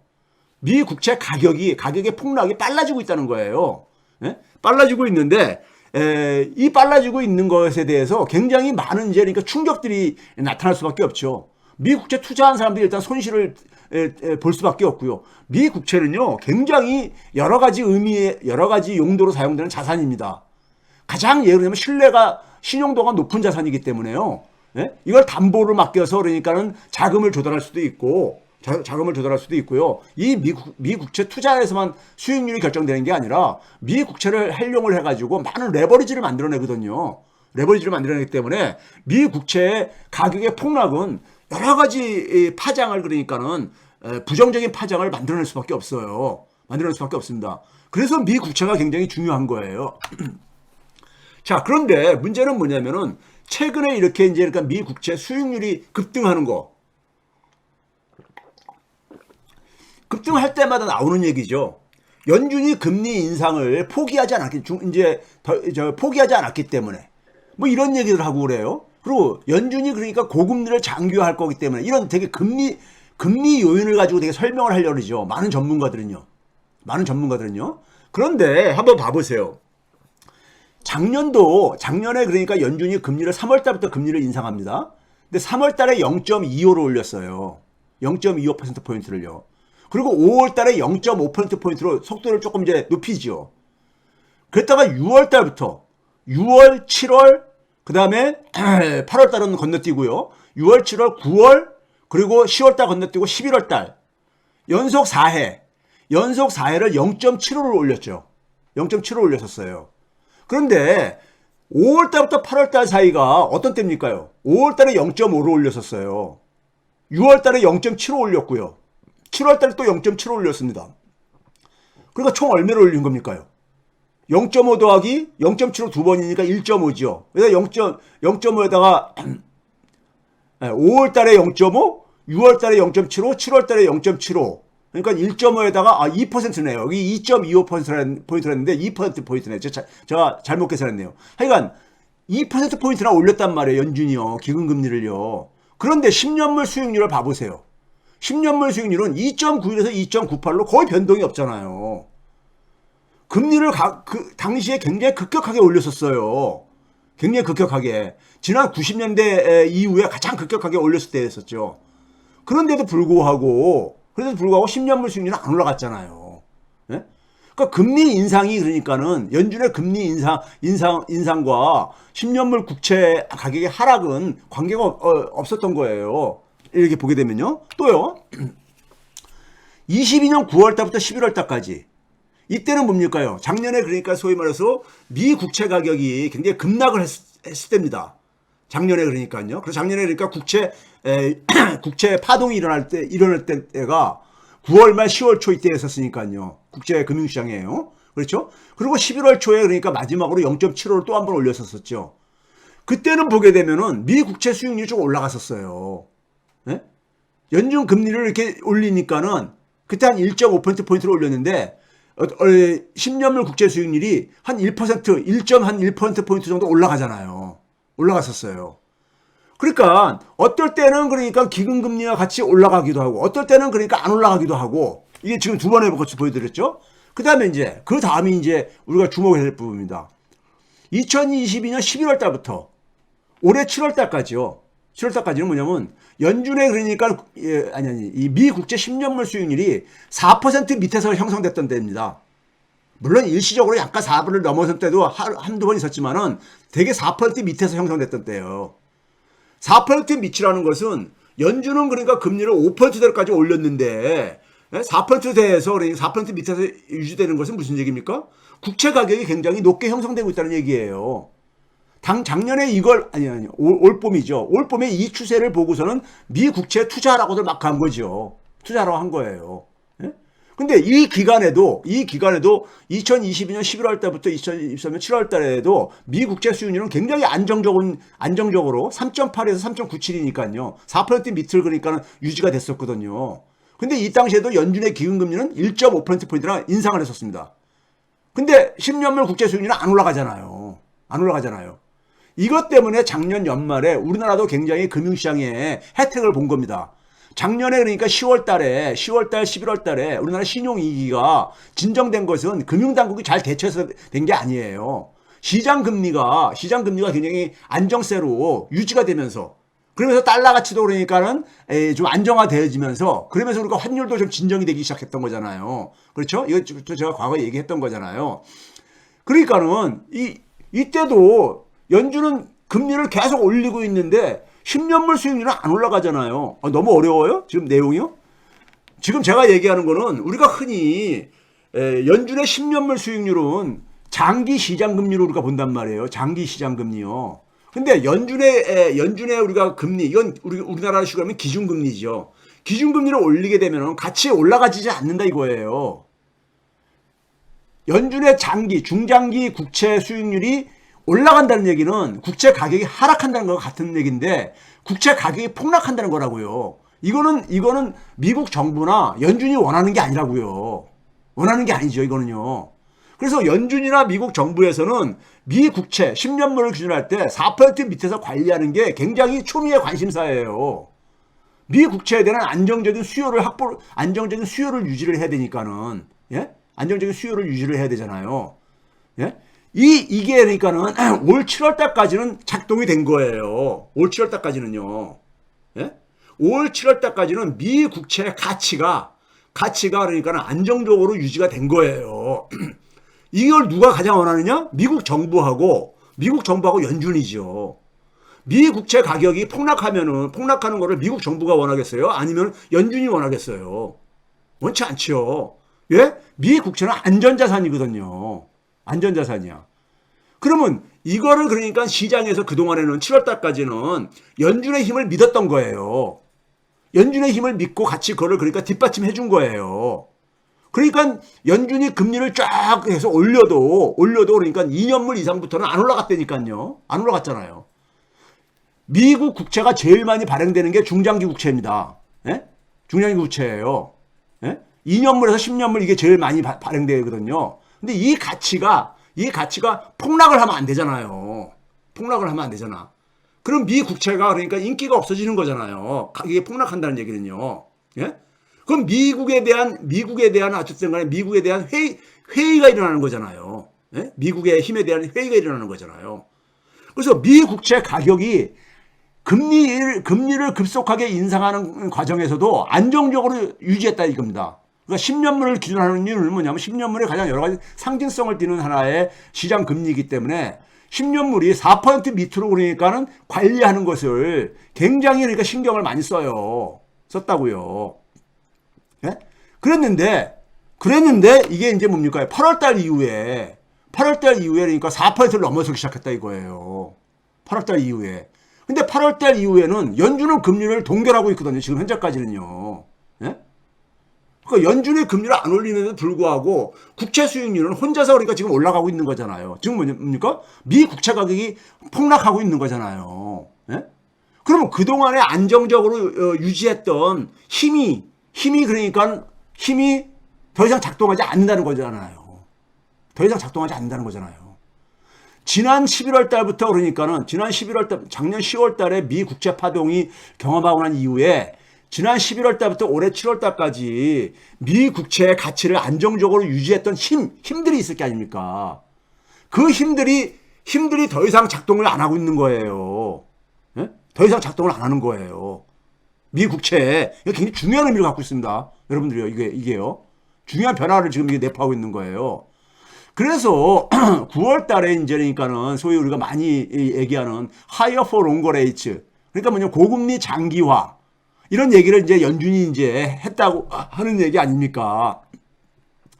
미 국채 가격의 폭락이 빨라지고 있다는 거예요. 예? 빨라지고 있는데 이 빨라지고 있는 것에 대해서 굉장히 많은 이제 그러니까 충격들이 나타날 수밖에 없죠. 미 국채 투자한 사람들이 일단 손실을 볼 수밖에 없고요. 미 국채는요 굉장히 여러 가지 의미의 여러 가지 용도로 사용되는 자산입니다. 가장 예를 들면 신용도가 높은 자산이기 때문에요. 예? 이걸 담보를 맡겨서 그러니까는 자금을 조달할 수도 있고 자금을 조달할 수도 있고요. 이 미국채 투자에서만 수익률이 결정되는 게 아니라 미국채를 활용을 해가지고 많은 레버리지를 만들어내거든요. 레버리지를 만들어내기 때문에 미국채의 가격의 폭락은 여러 가지 파장을 그러니까는 부정적인 파장을 만들어낼 수밖에 없어요. 만들어낼 수밖에 없습니다. 그래서 미국채가 굉장히 중요한 거예요. 자, 그런데 문제는 뭐냐면은 최근에 이렇게 이제 그러니까 미국채 수익률이 급등하는 거. 급등할 때마다 나오는 얘기죠. 연준이 금리 인상을 포기하지 않았기 때문에 뭐 이런 얘기를 하고 그래요. 그리고 연준이 그러니까 고금리를 장기화할 거기 때문에 이런 되게 금리 요인을 가지고 되게 설명을 하려고 그러죠. 많은 전문가들은요. 그런데 한번 봐보세요. 작년에 그러니까 연준이 금리를 3월 달부터 금리를 인상합니다. 근데 3월 달에 0.25로 올렸어요. 0.25%포인트를요. 그리고 5월 달에 0.5%포인트로 속도를 조금 이제 높이죠. 그랬다가 6월 달부터 6월, 7월, 그 다음에 8월 달은 건너뛰고요. 6월, 7월, 9월, 그리고 10월 달 건너뛰고 11월 달. 연속 4회. 연속 4회를 0.75로 올렸죠. 0.75로 올렸었어요. 그런데 5월 달부터 8월 달 사이가 어떤 때입니까요? 5월 달에 0.5로 올렸었어요. 6월 달에 0.75 올렸고요. 7월 달에 또 0.75 올렸습니다. 그러니까 총 얼마를 올린 겁니까요? 0.5 더하기 0.75 두 번이니까 1.5죠. 그래서 0.5에다가 5월 달에 0.5, 6월 달에 0.75, 7월 달에 0.75. 그러니까 1.5에다가 2%네요. 여기 2.25%포인트를 했는데 2%포인트네요. 제가 잘못 계산했네요. 하여간 2%포인트나 올렸단 말이에요. 연준이요. 기금금리를요. 그런데 10년물 수익률을 봐보세요. 10년물 수익률은 2.91에서 2.98로 거의 변동이 없잖아요. 금리를 당시에 굉장히 급격하게 올렸었어요. 굉장히 급격하게. 지난 90년대 이후에 가장 급격하게 올렸을 때였었죠. 그런데도 불구하고 10년물 수익률은 안 올라갔잖아요. 예? 그러니까 금리 인상이 그러니까는 연준의 금리 인상과 10년물 국채 가격의 하락은 관계가 없었던 거예요. 이렇게 보게 되면요. 또요. 22년 9월 달부터 11월 달까지. 이때는 뭡니까요? 작년에 그러니까 소위 말해서 미 국채 가격이 굉장히 급락을 했을 때입니다. 작년에 그러니까요. 그래서 작년에 그러니까 국채 파동이 일어날 때가 9월 말 10월 초 이때였었으니까요. 국제 금융시장이에요. 그렇죠? 그리고 11월 초에 그러니까 마지막으로 0.75를 또 한 번 올렸었죠. 그때는 보게 되면은 미 국채 수익률이 좀 올라갔었어요. 네? 연준 금리를 이렇게 올리니까는 그때 한 1.5%포인트를 올렸는데 10년물 국채 수익률이 한 1%, 1.1%포인트 정도 올라가잖아요. 올라갔었어요. 그러니까 어떨 때는 그러니까 기금금리와 같이 올라가기도 하고 어떨 때는 그러니까 안 올라가기도 하고 이게 지금 두 번에 같이 보여드렸죠. 그 다음에 그 다음이 이제 우리가 주목해야 될 부분입니다. 2022년 11월 달부터 올해 7월 달까지요. 7월 달까지는 뭐냐면 연준의 그러니까 이 미 국채 10년물 수익률이 4% 밑에서 형성됐던 때입니다. 물론 일시적으로 약간 4%를 넘어선 때도 한두 번 있었지만은 되게 4% 밑에서 형성됐던 때예요. 4% 밑이라는 것은 연준은 그러니까 금리를 5%대까지 올렸는데 4%대에서 4% 밑에서 유지되는 것은 무슨 얘기입니까? 국채 가격이 굉장히 높게 형성되고 있다는 얘기예요. 작년에 이걸 올봄이죠. 올봄에 이 추세를 보고서는 미 국채 투자라고들 막 한 거죠. 투자라고 한 거예요. 예? 근데 이 기간에도 2022년 11월 달부터 2023년 7월 달에도 미 국채 수익률은 굉장히 안정적으로 3.8에서 3.97이니까요. 4% 밑을 그러니까 유지가 됐었거든요. 근데 이 당시에도 연준의 기금금리는 1.5%포인트나 인상을 했었습니다. 근데 10년물 국채 수익률은 안 올라가잖아요. 안 올라가잖아요. 이것 때문에 작년 연말에 우리나라도 굉장히 금융시장에 혜택을 본 겁니다. 작년에 그러니까 10월 11월 달에 우리나라 신용위기가 진정된 것은 금융당국이 잘 대처해서 된 게 아니에요. 시장금리가 굉장히 안정세로 유지가 되면서 그러면서 달러 가치도 그러니까는 좀 안정화되어지면서 그러면서 우리가 환율도 좀 진정이 되기 시작했던 거잖아요. 그렇죠? 이것도 제가 과거에 얘기했던 거잖아요. 그러니까는 이때도 연준은 금리를 계속 올리고 있는데 10년물 수익률은 안 올라가잖아요. 너무 어려워요? 지금 내용이요? 지금 제가 얘기하는 거는 우리가 흔히 연준의 10년물 수익률은 장기 시장 금리로 우리가 본단 말이에요. 장기 시장 금리요. 근데 연준의 우리가 금리, 이건 우리나라식으로 하면 기준금리죠. 기준금리를 올리게 되면 같이 올라가지지 않는다 이거예요. 연준의 중장기 국채 수익률이 올라간다는 얘기는 국채 가격이 하락한다는 거 같은 얘기인데 국채 가격이 폭락한다는 거라고요. 이거는 미국 정부나 연준이 원하는 게 아니라고요. 원하는 게 아니죠, 이거는요. 그래서 연준이나 미국 정부에서는 미 국채 10년물을 기준으로 할 때 4% 밑에서 관리하는 게 굉장히 초미의 관심사예요. 미 국채에 대한 안정적인 수요를 유지를 해야 되니까는, 예? 안정적인 수요를 유지를 해야 되잖아요. 예? 이게 그러니까는 올 7월 달까지는 작동이 된 거예요. 올 7월 달까지는요. 예? 올 7월 달까지는 미 국채의 가치가 그러니까는 안정적으로 유지가 된 거예요. 이걸 누가 가장 원하느냐? 미국 정부하고 연준이죠. 미 국채 가격이 폭락하는 거를 미국 정부가 원하겠어요? 아니면 연준이 원하겠어요? 원치 않죠. 예? 미 국채는 안전자산이거든요. 안전자산이야. 그러면 이거를 그러니까 시장에서 그동안에는 7월 달까지는 연준의 힘을 믿었던 거예요. 연준의 힘을 믿고 같이 그거를 그러니까 뒷받침해 준 거예요. 그러니까 연준이 금리를 쫙 해서 올려도 그러니까 2년물 이상부터는 안 올라갔다니까요. 안 올라갔잖아요. 미국 국채가 제일 많이 발행되는 게 중장기 국채입니다. 예? 중장기 국채예요. 예? 2년물에서 10년물 이게 제일 많이 발행되거든요. 근데 이 가치가 폭락을 하면 안 되잖아요. 폭락을 하면 안 되잖아. 그럼 미 국채가 그러니까 인기가 없어지는 거잖아요. 이게 폭락한다는 얘기는요. 예? 그럼 미국에 대한 어쨌든 간에 미국에 대한 회의가 일어나는 거잖아요. 예? 미국의 힘에 대한 회의가 일어나는 거잖아요. 그래서 미 국채 가격이 금리를 급속하게 인상하는 과정에서도 안정적으로 유지했다 이겁니다. 그러니까 10년물을 기준하는 이유는 뭐냐면 10년물에 가장 여러 가지 상징성을 띠는 하나의 시장 금리이기 때문에 10년물이 4% 밑으로 그러니까는 관리하는 것을 굉장히 그러니까 신경을 많이 썼다고요. 예? 그랬는데 이게 이제 뭡니까? 8월달 이후에 그러니까 4%를 넘어서기 시작했다 이거예요. 8월달 이후에. 근데 8월달 이후에는 연준은 금리를 동결하고 있거든요. 지금 현재까지는요. 예? 그러니까 연준의 금리를 안 올리는데도 불구하고 국채 수익률은 혼자서 그러니까 지금 올라가고 있는 거잖아요. 지금 뭡니까? 미 국채 가격이 폭락하고 있는 거잖아요. 예? 그러면 그동안에 안정적으로 유지했던 힘이 더 이상 작동하지 않는다는 거잖아요. 더 이상 작동하지 않는다는 거잖아요. 지난 11월 달부터 그러니까는 작년 10월 달에 미 국채 파동이 경험하고 난 이후에 지난 11월 달부터 올해 7월 달까지 미 국채의 가치를 안정적으로 유지했던 힘들이 있을 게 아닙니까? 그 힘들이 더 이상 작동을 안 하고 있는 거예요. 예? 더 이상 작동을 안 하는 거예요. 미 국채에 굉장히 중요한 의미를 갖고 있습니다. 여러분들이요, 이게요. 중요한 변화를 지금 이게 내포하고 있는 거예요. 그래서 9월 달에 이제 그러니까는 소위 우리가 많이 얘기하는 higher for longer rates. 그러니까 뭐냐, 고금리 장기화. 이런 얘기를 이제 연준이 이제 했다고 하는 얘기 아닙니까?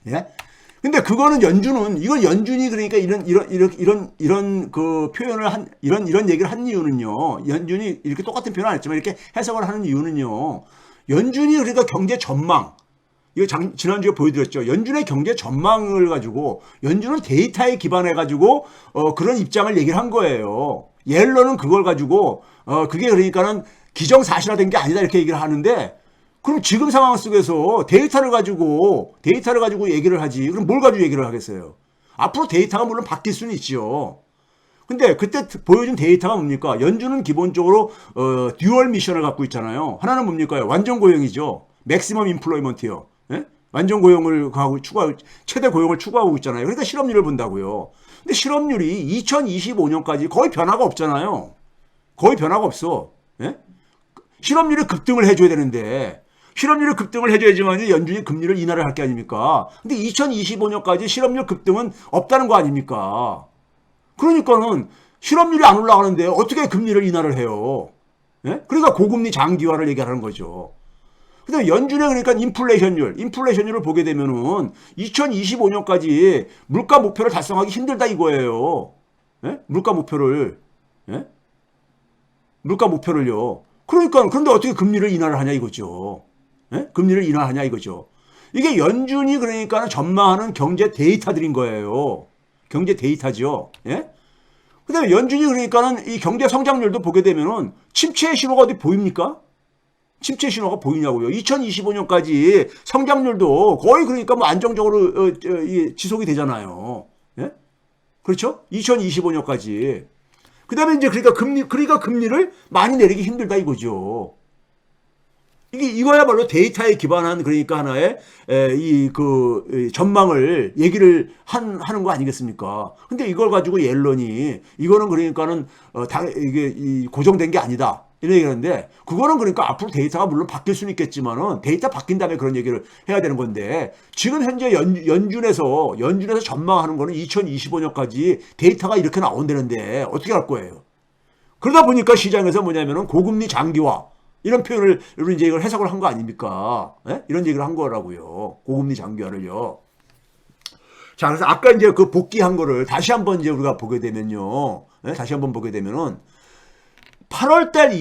예? 근데 그거는 이건 연준이 그러니까 이런 그 표현을 이런 얘기를 한 이유는요. 연준이 이렇게 똑같은 표현 안 했지만 이렇게 해석을 하는 이유는요. 연준이 그러니까 경제 전망, 이거 지난주에 보여드렸죠. 연준의 경제 전망을 가지고 연준은 데이터에 기반해 가지고 그런 입장을 얘기를 한 거예요. 옐런은 그걸 가지고 그게 그러니까는 기정사실화된 게 아니다 이렇게 얘기를 하는데, 그럼 지금 상황 속에서 데이터를 가지고 얘기를 하지. 그럼 뭘 가지고 얘기를 하겠어요? 앞으로 데이터가 물론 바뀔 수는 있죠. 근데 그때 보여준 데이터가 뭡니까? 연준은 기본적으로 듀얼 미션을 갖고 있잖아요. 하나는 뭡니까? 완전 고용이죠. 맥시멈 인플로이먼트요. 예? 완전 고용을 최대 고용을 추구하고 있잖아요. 그러니까 실업률을 본다고요. 근데 실업률이 2025년까지 거의 변화가 없잖아요. 거의 변화가 없어. 예? 실업률이 급등을 해줘야 되는데, 실업률이 급등을 해줘야지만 연준이 금리를 인하를 할 게 아닙니까? 근데 2025년까지 실업률 급등은 없다는 거 아닙니까? 그러니까는 실업률이 안 올라가는데 어떻게 금리를 인하를 해요? 예? 그러니까 고금리 장기화를 얘기하는 거죠. 근데 연준의 그러니까 인플레이션율을 보게 되면은 2025년까지 물가 목표를 달성하기 힘들다 이거예요. 예? 물가 목표를요. 그러니까 그런데 어떻게 금리를 인하를 하냐 이거죠. 예? 금리를 인하하냐 이거죠. 이게 연준이 그러니까 전망하는 경제 데이터들인 거예요. 경제 데이터죠. 예? 그다음에 연준이 그러니까는 이 경제 성장률도 보게 되면은 침체의 신호가 어디 보입니까? 침체 신호가 보이냐고요. 2025년까지 성장률도 거의 그러니까 뭐 안정적으로 지속이 되잖아요. 예? 그렇죠? 2025년까지. 그다음에 이제 그러니까 금리를 많이 내리기 힘들다 이거죠. 이거야말로 데이터에 기반한 그러니까 하나의 전망을 얘기를 하는 거 아니겠습니까? 근데 이걸 가지고 옐런이 이거는 그러니까는 이게 고정된 게 아니다. 이런 얘기를 하는데, 그거는 그러니까 앞으로 데이터가 물론 바뀔 수는 있겠지만은 데이터 바뀐 다음에 그런 얘기를 해야 되는 건데, 지금 현재 연준에서 전망하는 거는 2025년까지 데이터가 이렇게 나온다는데 어떻게 할 거예요? 그러다 보니까 시장에서 뭐냐면은 고금리 장기화 이런 표현을 이제 이걸 해석을 한 거 아닙니까? 예? 이런 얘기를 한 거라고요. 고금리 장기화를요. 자, 그래서 아까 이제 그 복귀한 거를 다시 한번 이제 우리가 보게 되면요. 예? 다시 한번 보게 되면은 8월달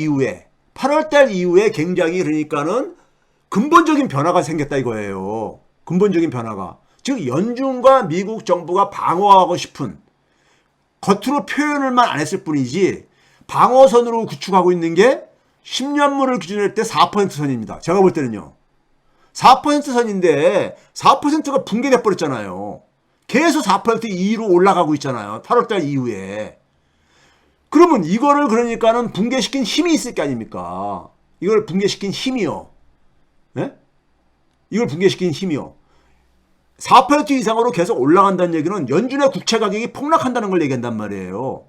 이후에 굉장히 그러니까는 근본적인 변화가 생겼다 이거예요. 근본적인 변화가. 즉 연준과 미국 정부가 방어하고 싶은, 겉으로 표현을만 안 했을 뿐이지 방어선으로 구축하고 있는 게 10년물을 기준으로 할 때 4% 선입니다. 제가 볼 때는요. 4% 선인데 4%가 붕괴돼 버렸잖아요. 계속 4% 이후로 올라가고 있잖아요. 8월달 이후에. 그러면 이거를 그러니까는 붕괴시킨 힘이 있을 게 아닙니까? 이걸 붕괴시킨 힘이요. 네? 이걸 붕괴시킨 힘이요. 4% 이상으로 계속 올라간다는 얘기는 연준의 국채 가격이 폭락한다는 걸 얘기한단 말이에요.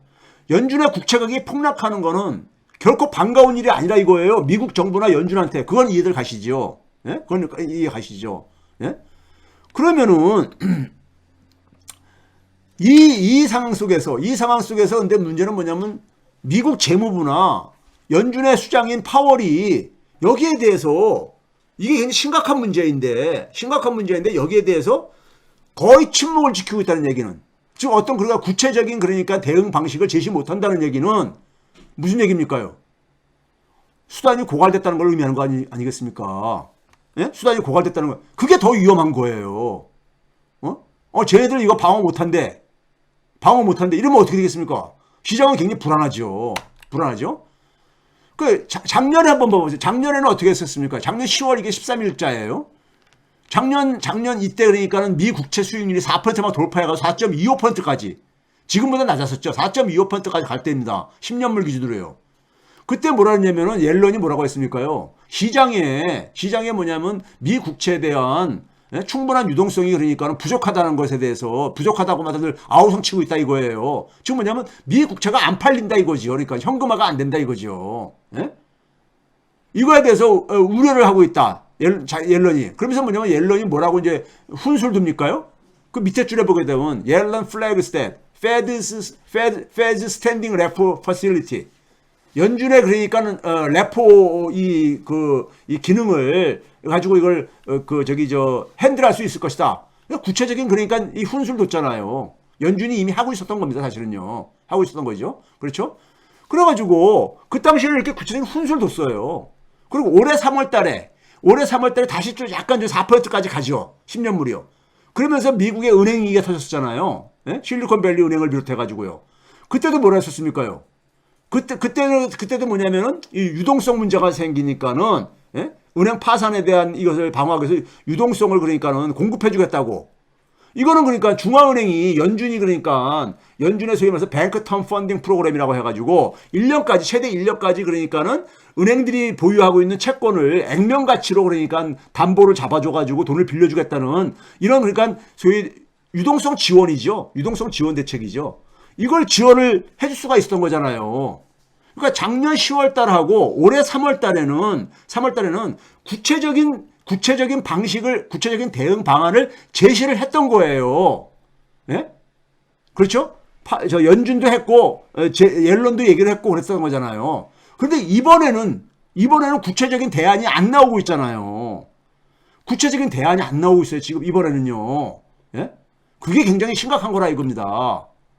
연준의 국채 가격이 폭락하는 거는 결코 반가운 일이 아니라 이거예요. 미국 정부나 연준한테. 그건 이해들 가시죠. 예? 그건 이해 가시죠. 예? 그러면은 이 상황 속에서 근데 문제는 뭐냐면 미국 재무부나 연준의 수장인 파월이 여기에 대해서 이게 굉장히 심각한 문제인데 여기에 대해서 거의 침묵을 지키고 있다는 얘기는, 지금 어떤 그러니까 구체적인 그러니까 대응 방식을 제시 못한다는 얘기는 무슨 얘기입니까요? 수단이 고갈됐다는 걸 의미하는 거 아니겠습니까? 예? 수단이 고갈됐다는 거. 그게 더 위험한 거예요. 쟤네들 이거 방어 못한대. 이러면 어떻게 되겠습니까? 시장은 굉장히 불안하죠. 작년에 한번 봐보세요. 작년에는 어떻게 했었습니까? 작년 10월 이게 13일자예요. 작년 이때 그러니까는 미 국채 수익률이 4%만 돌파해가지고 4.25%까지. 지금보다 낮았었죠. 4.25%까지 갈 때입니다. 10년물 기준으로요. 그때 뭐라 했냐면은 옐런이 뭐라고 했습니까요? 시장에 뭐냐면 미 국채에 대한 충분한 유동성이 그러니까는 부족하다는 것에 대해서 부족하다고 다들 아우성 치고 있다 이거예요. 지금 뭐냐면 미 국채가 안 팔린다 이거죠. 그러니까 현금화가 안 된다 이거죠. 예? 이거에 대해서 우려를 하고 있다. 옐런이. 그러면서 뭐냐면 옐런이 뭐라고 이제 훈수를 둡니까요? 그 밑에 줄에 보게 되면 옐런 flags that Fed's standing repo facility. 연준의 그러니까는 레포 이 기능을 가지고 이걸 핸들할 수 있을 것이다. 구체적인 그러니까 이 훈수를 뒀잖아요. 연준이 이미 하고 있었던 겁니다. 사실은요. 하고 있었던 거죠. 그렇죠? 그래가지고 그 당시에는 이렇게 구체적인 훈수를 뒀어요. 그리고 올해 3월 달에 올해 3월 달에 다시 좀 약간 좀 4%까지 가죠. 10년 무려. 그러면서 미국의 은행 위기가 터졌잖아요. 예? 실리콘밸리 은행을 비롯해가지고요. 그때도 뭐라 했었습니까요? 그때도 뭐냐면은 이 유동성 문제가 생기니까는, 예? 은행 파산에 대한 이것을 방어하기 위해서 유동성을 그러니까는 공급해주겠다고. 이거는 그러니까 중앙은행이 연준이 그러니까 연준의 소위 말해서 뱅크 텀 펀딩 프로그램이라고 해가지고 1년까지 최대 1년까지 그러니까는 은행들이 보유하고 있는 채권을 액면 가치로 그러니까 담보를 잡아줘가지고 돈을 빌려주겠다는 이런 그러니까 소위 유동성 지원이죠. 유동성 지원 대책이죠. 이걸 지원을 해줄 수가 있었던 거잖아요. 그러니까 작년 10월 달하고 올해 3월 달에는 구체적인 방식을, 구체적인 대응 방안을 제시를 했던 거예요. 예? 그렇죠? 저 연준도 했고, 옐런도 얘기를 했고 그랬던 거잖아요. 그런데 이번에는 구체적인 대안이 안 나오고 있잖아요. 구체적인 대안이 안 나오고 있어요. 지금 이번에는요. 예? 그게 굉장히 심각한 거라 이겁니다.